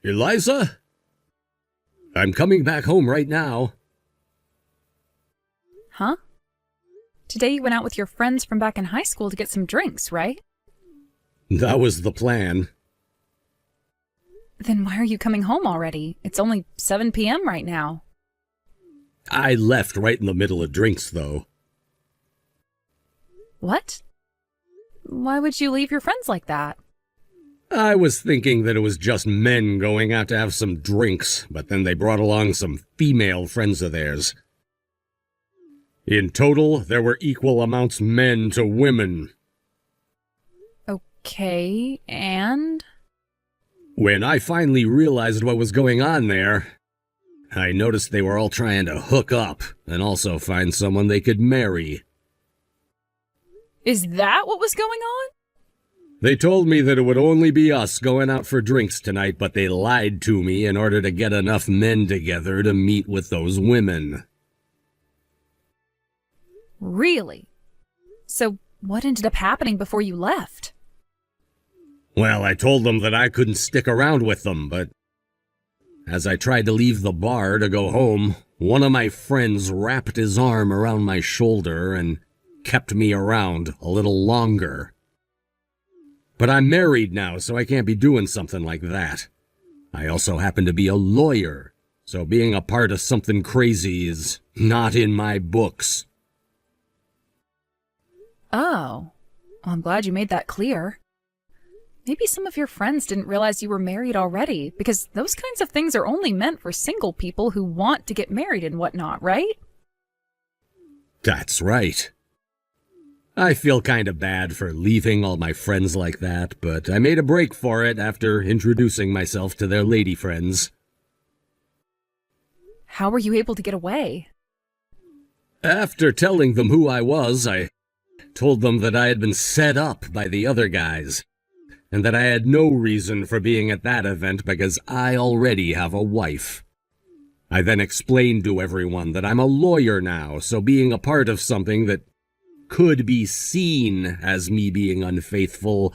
Eliza? I'm coming back home right now. Huh? Today you went out with your friends from back in high school to get some drinks, right? That was the plan. Then why are you coming home already? It's only 7 p.m. right now. I left right in the middle of drinks, though. What? Why would you leave your friends like that? I was thinking that it was just men going out to have some drinks, but then they brought along some female friends of theirs. In total, there were equal amounts men to women. Okay, and? When I finally realized what was going on there, I noticed they were all trying to hook up and also find someone they could marry. Is that what was going on? They told me that it would only be us going out for drinks tonight, but they lied to me in order to get enough men together to meet with those women. Really? So what ended up happening before you left? Well, I told them that I couldn't stick around with them, but as I tried to leave the bar to go home, one of my friends wrapped his arm around my shoulder and kept me around a little longer. But I'm married now, so I can't be doing something like that. I also happen to be a lawyer, so being a part of something crazy is not in my books. Oh, well, I'm glad you made that clear. Maybe some of your friends didn't realize you were married already, because those kinds of things are only meant for single people who want to get married and whatnot, right? That's right. I feel kind of bad for leaving all my friends like that, but I made a break for it after introducing myself to their lady friends. How were you able to get away? After telling them who I was, I told them that I had been set up by the other guys, and that I had no reason for being at that event because I already have a wife. I then explained to everyone that I'm a lawyer now, so being a part of something that could be seen as me being unfaithful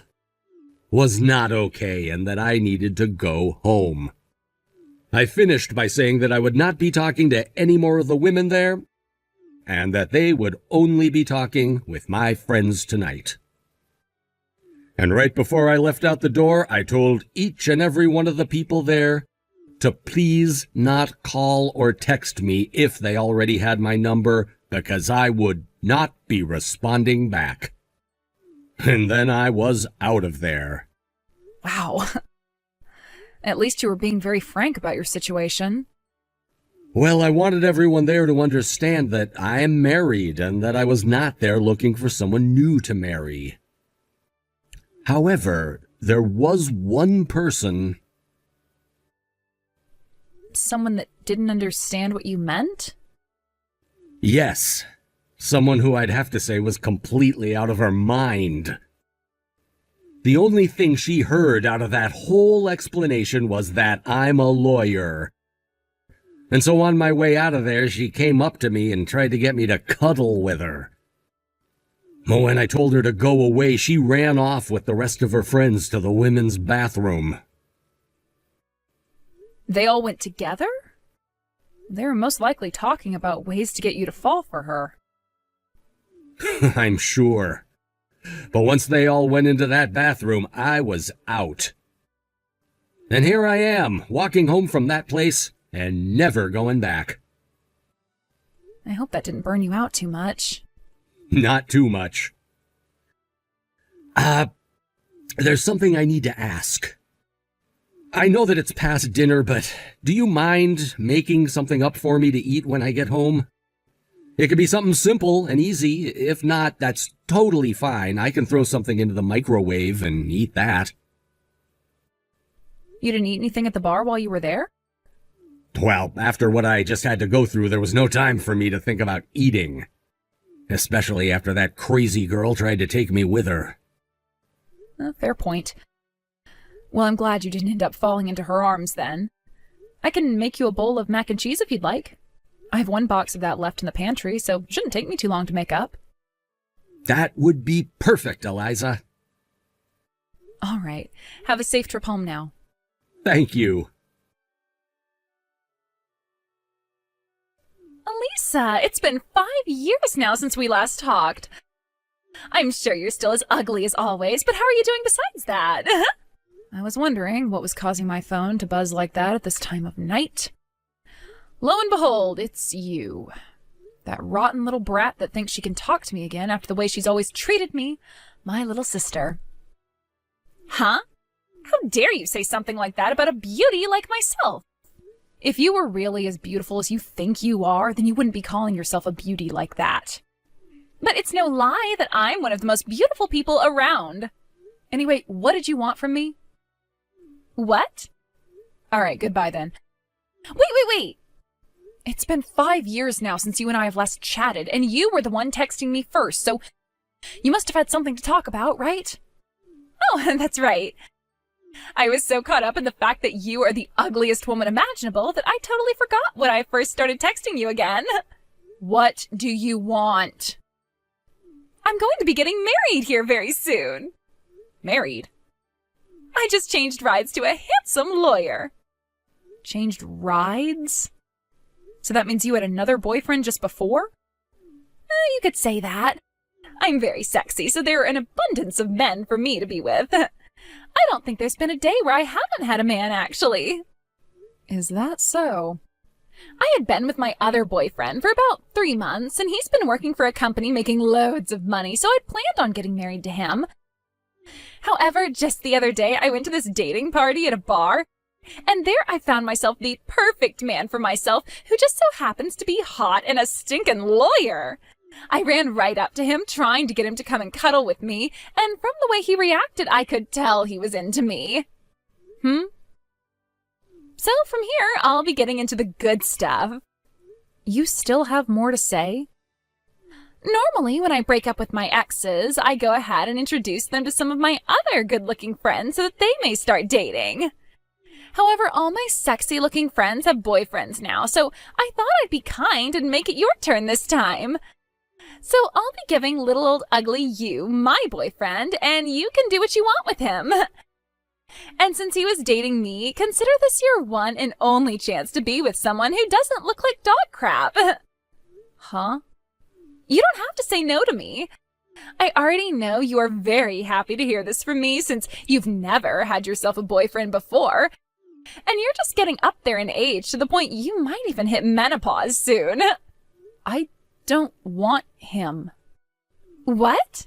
was not okay, and that I needed to go home. I finished by saying that I would not be talking to any more of the women there, and that they would only be talking with my friends tonight. And right before I left out the door, I told each and every one of the people there to please not call or text me if they already had my number, because I would not be responding back. And then I was out of there. Wow. At least you were being very frank about your situation. Well, I wanted everyone there to understand that I am married and that I was not there looking for someone new to marry. However, there was one person. Someone that didn't understand what you meant? Yes, someone who I'd have to say was completely out of her mind. The only thing she heard out of that whole explanation was that I'm a lawyer. And so on my way out of there, she came up to me and tried to get me to cuddle with her. But when I told her to go away, she ran off with the rest of her friends to the women's bathroom. They all went together? They were most likely talking about ways to get you to fall for her. I'm sure. But once they all went into that bathroom, I was out. And here I am, walking home from that place and never going back. I hope that didn't burn you out too much. Not too much. There's something I need to ask. I know that it's past dinner, but do you mind making something up for me to eat when I get home? It could be something simple and easy. If not, that's totally fine. I can throw something into the microwave and eat that. You didn't eat anything at the bar while you were there? Well, after what I just had to go through, there was no time for me to think about eating. Especially after that crazy girl tried to take me with her. Fair point. Well, I'm glad you didn't end up falling into her arms then. I can make you a bowl of mac and cheese if you'd like. I have one box of that left in the pantry, so it shouldn't take me too long to make up. That would be perfect, Eliza. All right. Have a safe trip home now. Thank you. Lisa, it's been 5 years now since we last talked. I'm sure you're still as ugly as always, but how are you doing besides that? I was wondering what was causing my phone to buzz like that at this time of night. Lo and behold, it's you. That rotten little brat that thinks she can talk to me again after the way she's always treated me, my little sister. Huh? How dare you say something like that about a beauty like myself? If you were really as beautiful as you think you are, then you wouldn't be calling yourself a beauty like that. But it's no lie that I'm one of the most beautiful people around. Anyway, what did you want from me? What? All right, goodbye then. Wait. It's been 5 years now since you and I have last chatted, and you were the one texting me first, so you must have had something to talk about, right? Oh, that's right. I was so caught up in the fact that you are the ugliest woman imaginable that I totally forgot when I first started texting you again. What do you want? I'm going to be getting married here very soon. Married? I just changed rides to a handsome lawyer. Changed rides? So that means you had another boyfriend just before? You could say that. I'm very sexy, so there are an abundance of men for me to be with. I don't think there's been a day where I haven't had a man, actually. Is that so? I had been with my other boyfriend for about 3 months, and he's been working for a company making loads of money, so I'd planned on getting married to him. However, just the other day, I went to this dating party at a bar, and there I found myself the perfect man for myself, who just so happens to be hot and a stinking lawyer. I ran right up to him, trying to get him to come and cuddle with me, and from the way he reacted, I could tell he was into me. So from here, I'll be getting into the good stuff. You still have more to say? Normally, when I break up with my exes, I go ahead and introduce them to some of my other good-looking friends so that they may start dating. However, all my sexy-looking friends have boyfriends now, so I thought I'd be kind and make it your turn this time. So I'll be giving little old ugly you my boyfriend, and you can do what you want with him. And since he was dating me, consider this your one and only chance to be with someone who doesn't look like dog crap. Huh? You don't have to say no to me. I already know you are very happy to hear this from me since you've never had yourself a boyfriend before. And you're just getting up there in age to the point you might even hit menopause soon. I don't want him. What?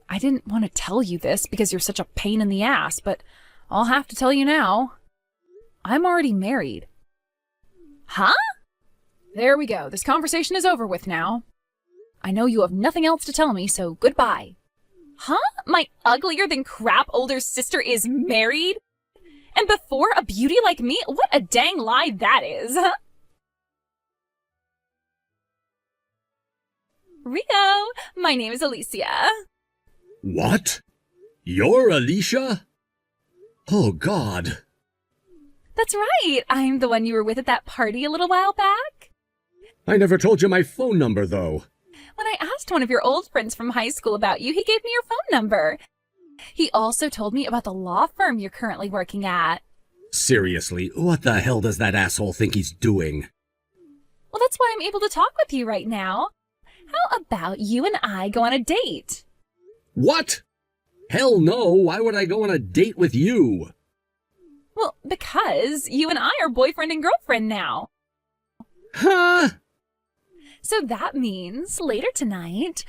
I didn't want to tell you this because you're such a pain in the ass, but I'll have to tell you now. I'm already married. Huh? There we go. This conversation is over with now. I know you have nothing else to tell me, so goodbye. Huh? My uglier than crap older sister is married? And before a beauty like me? What a dang lie that is. Rio, my name is Alicia. What? You're Alicia? Oh, God. That's right. I'm the one you were with at that party a little while back. I never told you my phone number, though. When I asked one of your old friends from high school about you, he gave me your phone number. He also told me about the law firm you're currently working at. Seriously, what the hell does that asshole think he's doing? Well, that's why I'm able to talk with you right now. How about you and I go on a date? What? Hell no, why would I go on a date with you? Well, because you and I are boyfriend and girlfriend now. Huh? So that means later tonight,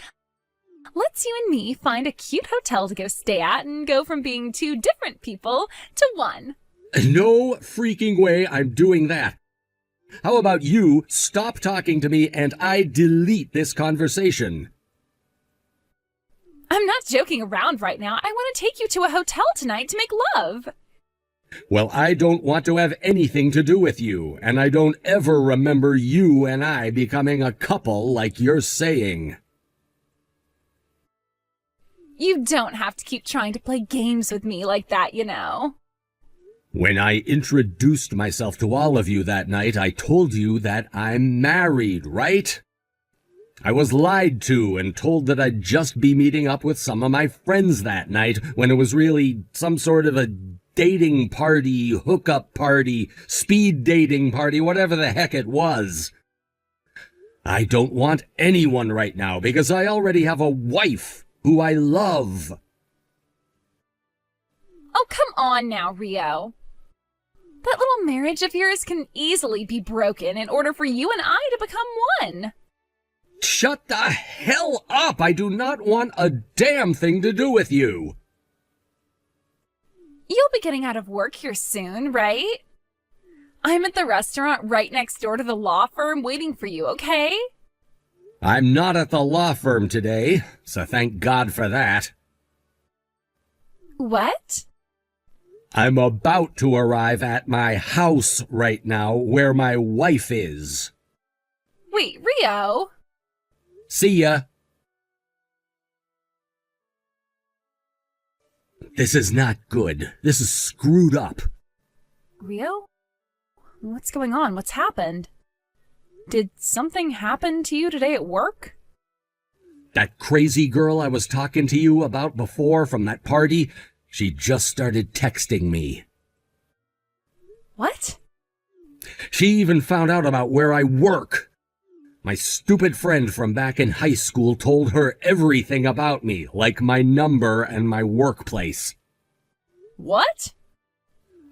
let's you and me find a cute hotel to go stay at and go from being 2 different people to 1. No freaking way I'm doing that. How about you stop talking to me and I delete this conversation? I'm not joking around right now. I want to take you to a hotel tonight to make love. Well, I don't want to have anything to do with you, and I don't ever remember you and I becoming a couple like you're saying. You don't have to keep trying to play games with me like that, you know. When I introduced myself to all of you that night, I told you that I'm married, right? I was lied to and told that I'd just be meeting up with some of my friends that night when it was really some sort of a dating party, hookup party, speed dating party, whatever the heck it was. I don't want anyone right now because I already have a wife who I love. Oh, come on now, Rio. That little marriage of yours can easily be broken in order for you and I to become one. Shut the hell up! I do not want a damn thing to do with you. You'll be getting out of work here soon, right? I'm at the restaurant right next door to the law firm waiting for you, okay? I'm not at the law firm today, so thank God for that. What? I'm about to arrive at my house right now where my wife is. Wait, Rio? See ya. This is not good. This is screwed up. Rio? What's going on? What's happened? Did something happen to you today at work? That crazy girl I was talking to you about before from that party, she just started texting me. What? She even found out about where I work. My stupid friend from back in high school told her everything about me, like my number and my workplace. What?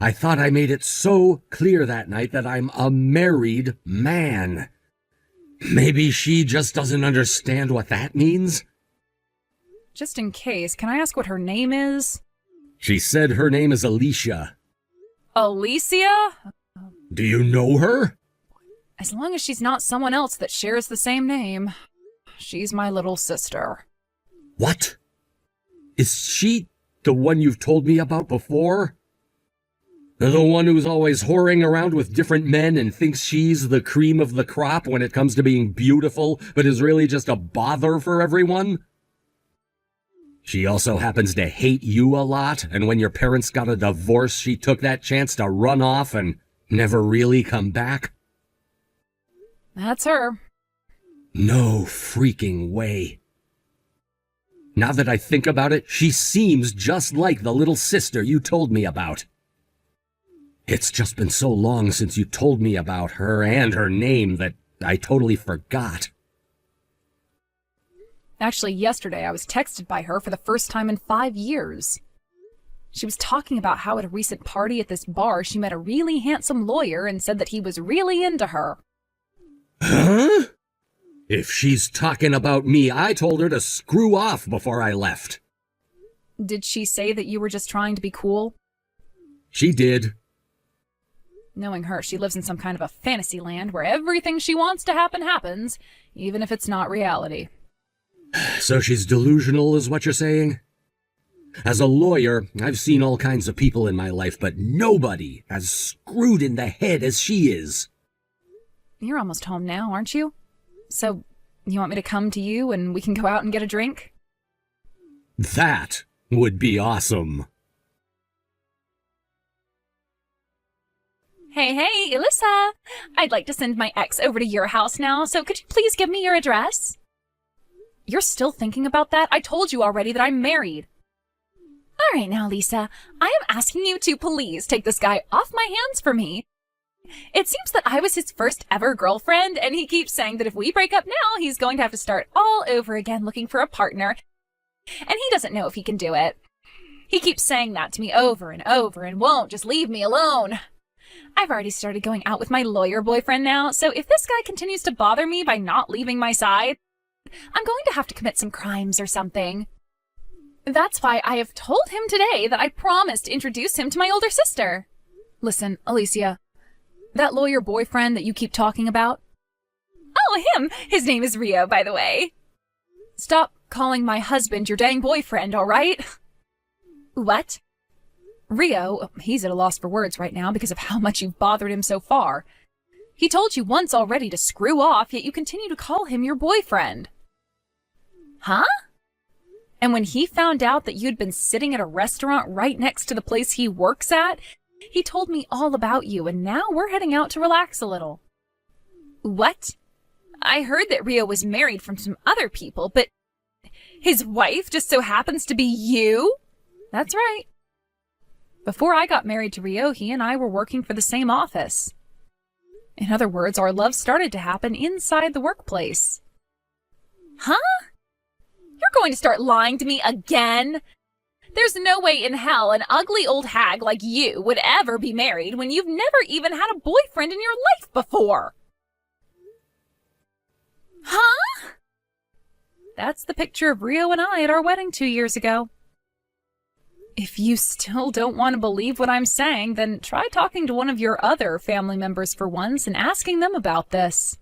I thought I made it so clear that night that I'm a married man. Maybe she just doesn't understand what that means? Just in case, can I ask what her name is? She said her name is Alicia. Alicia? Do you know her? As long as she's not someone else that shares the same name. She's my little sister. What? Is she the one you've told me about before? The one who's always whoring around with different men and thinks she's the cream of the crop when it comes to being beautiful, but is really just a bother for everyone? She also happens to hate you a lot, and when your parents got a divorce, she took that chance to run off and never really come back? That's her. No freaking way. Now that I think about it, she seems just like the little sister you told me about. It's just been so long since you told me about her and her name that I totally forgot. Actually, yesterday I was texted by her for the first time in 5 years. She was talking about how at a recent party at this bar she met a really handsome lawyer and said that he was really into her. Huh? If she's talking about me, I told her to screw off before I left. Did she say that you were just trying to be cool? She did. Knowing her, she lives in some kind of a fantasy land where everything she wants to happen happens, even if it's not reality. So she's delusional, is what you're saying? As a lawyer, I've seen all kinds of people in my life, but nobody as screwed in the head as she is. You're almost home now, aren't you? So, you want me to come to you and we can go out and get a drink? That would be awesome. Hey, Alyssa! I'd like to send my ex over to your house now, so could you please give me your address? You're still thinking about that? I told you already that I'm married. All right now, Lisa. I am asking you to please take this guy off my hands for me. It seems that I was his first ever girlfriend, and he keeps saying that if we break up now, he's going to have to start all over again looking for a partner. And he doesn't know if he can do it. He keeps saying that to me over and over and won't just leave me alone. I've already started going out with my lawyer boyfriend now, so if this guy continues to bother me by not leaving my side, I'm going to have to commit some crimes or something. That's why I have told him today that I promised to introduce him to my older sister. Listen, Alicia, that lawyer boyfriend that you keep talking about? Oh, him! His name is Rio, by the way. Stop calling my husband your dang boyfriend, all right? What? Rio, he's at a loss for words right now because of how much you've bothered him so far. He told you once already to screw off, yet you continue to call him your boyfriend. Huh? And when he found out that you'd been sitting at a restaurant right next to the place he works at, he told me all about you, and now we're heading out to relax a little. What? I heard that Rio was married from some other people, but his wife just so happens to be you? That's right. Before I got married to Rio, he and I were working for the same office. In other words, our love started to happen inside the workplace. Huh? You're going to start lying to me again? There's no way in hell an ugly old hag like you would ever be married when you've never even had a boyfriend in your life before. Huh? That's the picture of Rio and I at our wedding 2 years ago. If you still don't want to believe what I'm saying, then try talking to one of your other family members for once and asking them about this.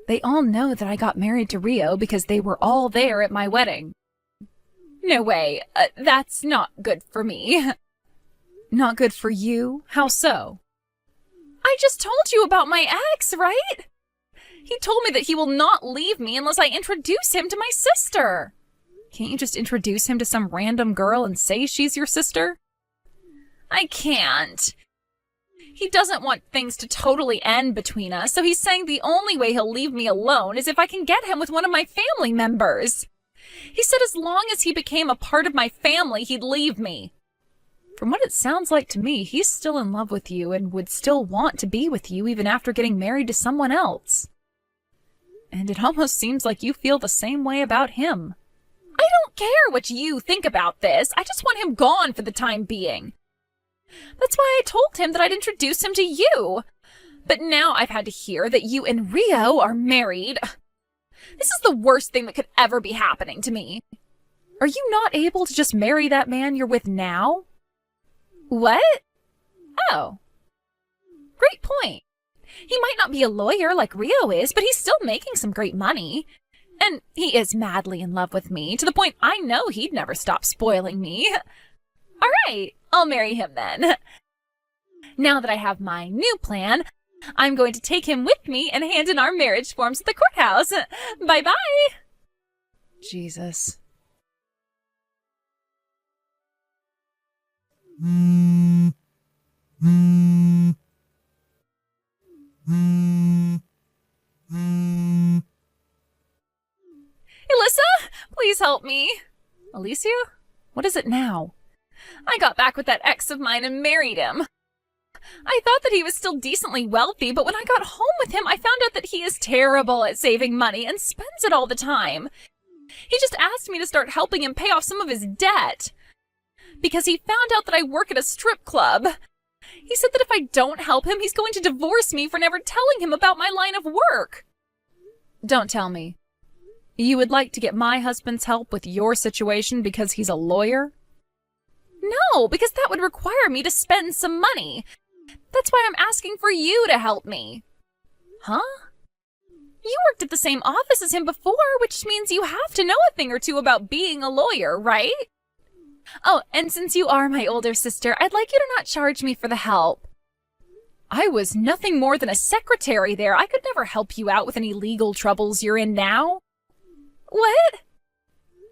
They all know that I got married to Rio because they were all there at my wedding. No way. That's not good for me. Not good for you? How so? I just told you about my ex, right? He told me that he will not leave me unless I introduce him to my sister. Can't you just introduce him to some random girl and say she's your sister? I can't. He doesn't want things to totally end between us, so he's saying the only way he'll leave me alone is if I can get him with one of my family members. He said as long as he became a part of my family, he'd leave me. From what it sounds like to me, he's still in love with you and would still want to be with you even after getting married to someone else. And it almost seems like you feel the same way about him. I don't care what you think about this. I just want him gone for the time being. That's why I told him that I'd introduce him to you. But now I've had to hear that you and Rio are married. This is the worst thing that could ever be happening to me. Are you not able to just marry that man you're with now? What? Oh. Great point. He might not be a lawyer like Rio is, but he's still making some great money. And he is madly in love with me, to the point I know he'd never stop spoiling me. All right, I'll marry him then. Now that I have my new plan, I'm going to take him with me and hand in our marriage forms at the courthouse. Bye-bye. Jesus. Alyssa, please help me. Alicia? What is it now? I got back with that ex of mine and married him. I thought that he was still decently wealthy, but when I got home with him, I found out that he is terrible at saving money and spends it all the time. He just asked me to start helping him pay off some of his debt. Because he found out that I work at a strip club. He said that if I don't help him, he's going to divorce me for never telling him about my line of work. Don't tell me. You would like to get my husband's help with your situation because he's a lawyer? No, because that would require me to spend some money. That's why I'm asking for you to help me. Huh? You worked at the same office as him before, which means you have to know a thing or two about being a lawyer, right? Oh, and since you are my older sister, I'd like you to not charge me for the help. I was nothing more than a secretary there. I could never help you out with any legal troubles you're in now. What?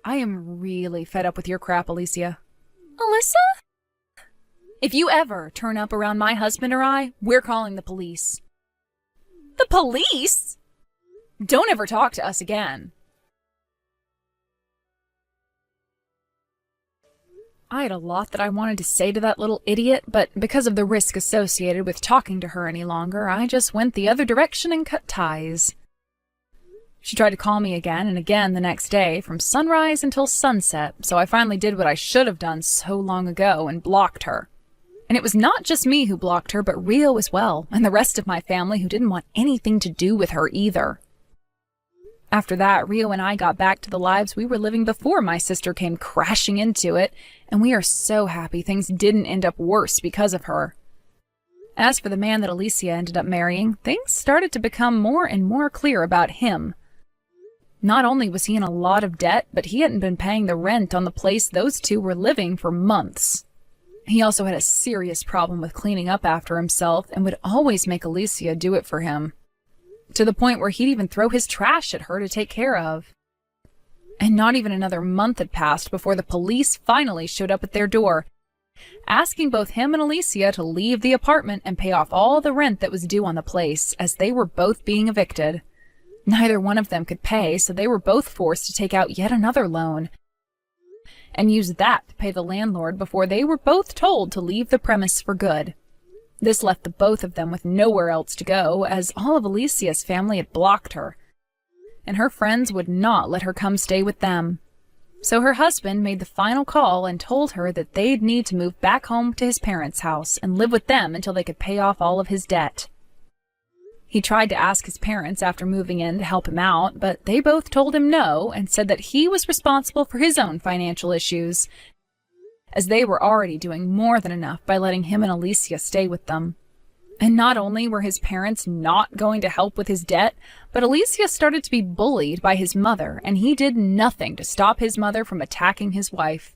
I am really fed up with your crap, Alicia. Alyssa? If you ever turn up around my husband or I, we're calling the police. The police? Don't ever talk to us again. I had a lot that I wanted to say to that little idiot, but because of the risk associated with talking to her any longer, I just went the other direction and cut ties. She tried to call me again and again the next day, from sunrise until sunset, so I finally did what I should have done so long ago and blocked her. And it was not just me who blocked her, but Rio as well, and the rest of my family who didn't want anything to do with her either. After that, Rio and I got back to the lives we were living before my sister came crashing into it, and we are so happy things didn't end up worse because of her. As for the man that Alicia ended up marrying, things started to become more and more clear about him. Not only was he in a lot of debt, but he hadn't been paying the rent on the place those two were living for months. He also had a serious problem with cleaning up after himself and would always make Alicia do it for him, to the point where he'd even throw his trash at her to take care of. And not even another month had passed before the police finally showed up at their door, asking both him and Alicia to leave the apartment and pay off all the rent that was due on the place, as they were both being evicted. Neither one of them could pay, so they were both forced to take out yet another loan, and use that to pay the landlord before they were both told to leave the premise for good. This left the both of them with nowhere else to go, as all of Alicia's family had blocked her, and her friends would not let her come stay with them. So her husband made the final call and told her that they'd need to move back home to his parents' house and live with them until they could pay off all of his debt. He tried to ask his parents after moving in to help him out, but they both told him no and said that he was responsible for his own financial issues, as they were already doing more than enough by letting him and Alicia stay with them. And not only were his parents not going to help with his debt, but Alicia started to be bullied by his mother, and he did nothing to stop his mother from attacking his wife.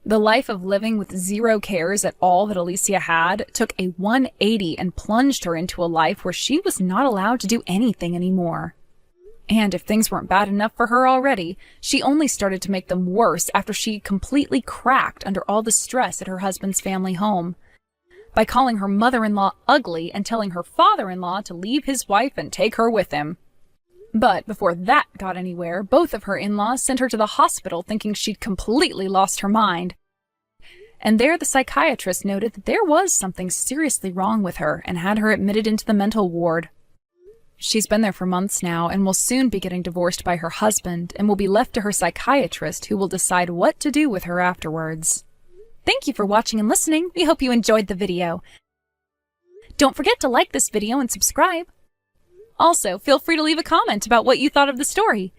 The life of living with zero cares at all that Alicia had took a 180 and plunged her into a life where she was not allowed to do anything anymore. And if things weren't bad enough for her already, she only started to make them worse after she completely cracked under all the stress at her husband's family home, by calling her mother-in-law ugly and telling her father-in-law to leave his wife and take her with him. But before that got anywhere, both of her in-laws sent her to the hospital thinking she'd completely lost her mind. And there the psychiatrist noted that there was something seriously wrong with her and had her admitted into the mental ward. She's been there for months now and will soon be getting divorced by her husband and will be left to her psychiatrist, who will decide what to do with her afterwards. Thank you for watching and listening. We hope you enjoyed the video. Don't forget to like this video and subscribe. Also, feel free to leave a comment about what you thought of the story.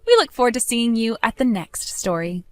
We look forward to seeing you at the next story.